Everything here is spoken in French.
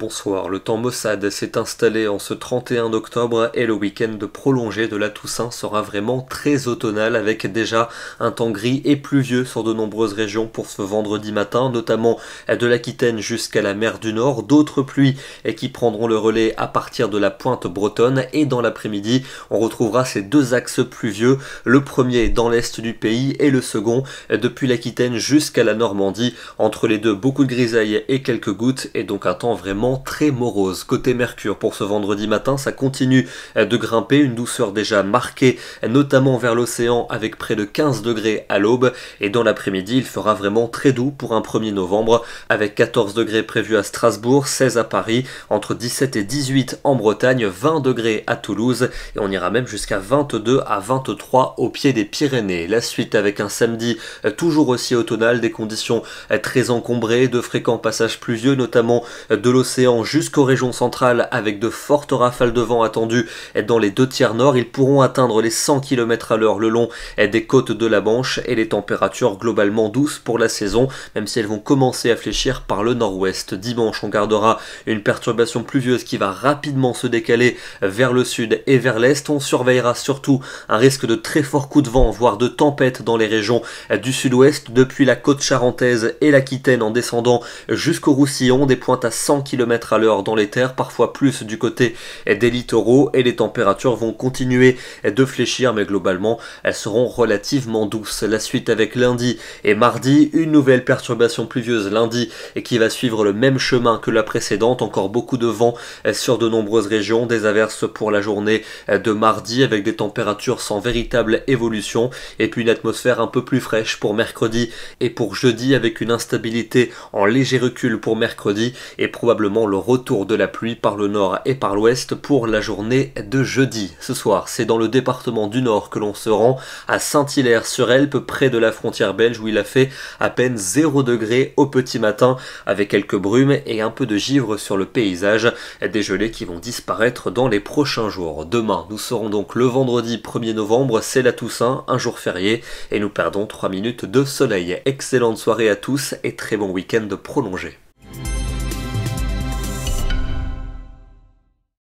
bonsoir. Le temps maussade s'est installé en ce 31 octobre et le week-end prolongé de la Toussaint sera vraiment très automnal avec déjà un temps gris et pluvieux sur de nombreuses régions pour ce vendredi matin, notamment de l'Aquitaine jusqu'à la mer du Nord. D'autres pluies qui prendront le relais à partir de la pointe bretonne et dans l'après-midi, on retrouvera ces deux axes pluvieux. Le premier dans l'est du pays et le second depuis l'Aquitaine jusqu'à la Normandie. Entre les deux, beaucoup de grisailles et quelques gouttes et donc un temps vraiment très morose. Côté Mercure, pour ce vendredi matin, ça continue de grimper, une douceur déjà marquée, notamment vers l'océan avec près de 15 degrés à l'aube. Et dans l'après-midi, il fera vraiment très doux pour un 1er novembre, avec 14 degrés prévus à Strasbourg, 16 à Paris, entre 17 et 18 en Bretagne, 20 degrés à Toulouse, et on ira même jusqu'à 22 à 23 au pied des Pyrénées. La suite avec un samedi toujours aussi automnal, des conditions très encombrées, de fréquents passages pluvieux, notamment de l'océan jusqu'aux régions centrales avec de fortes rafales de vent attendues dans les deux tiers nord. Ils pourront atteindre les 100 km/h le long des côtes de la Manche et les températures globalement douces pour la saison, même si elles vont commencer à fléchir par le nord-ouest. Dimanche, on gardera une perturbation pluvieuse qui va rapidement se décaler vers le sud et vers l'est. On surveillera surtout un risque de très forts coups de vent, voire de tempête dans les régions du sud-ouest, depuis la côte charentaise et l'Aquitaine en descendant jusqu'au Roussillon, des pointes à 100 km/h dans les terres, parfois plus du côté des littoraux, et les températures vont continuer de fléchir, mais globalement elles seront relativement douces. La suite avec lundi et mardi, une nouvelle perturbation pluvieuse lundi et qui va suivre le même chemin que la précédente, encore beaucoup de vent sur de nombreuses régions, des averses pour la journée de mardi avec des températures sans véritable évolution, et puis une atmosphère un peu plus fraîche pour mercredi et pour jeudi avec une instabilité en léger recul pour mercredi et probablement le retour de la pluie par le nord et par l'ouest pour la journée de jeudi. Ce soir, c'est dans le département du Nord que l'on se rend, à Saint-Hilaire-sur-Helpe, près de la frontière belge, où il a fait à peine 0 degré au petit matin, avec quelques brumes et un peu de givre sur le paysage, des gelées qui vont disparaître dans les prochains jours. Demain, nous serons donc le vendredi 1er novembre, c'est la Toussaint, un jour férié, et nous perdons 3 minutes de soleil. Excellente soirée à tous et très bon week-end prolongé.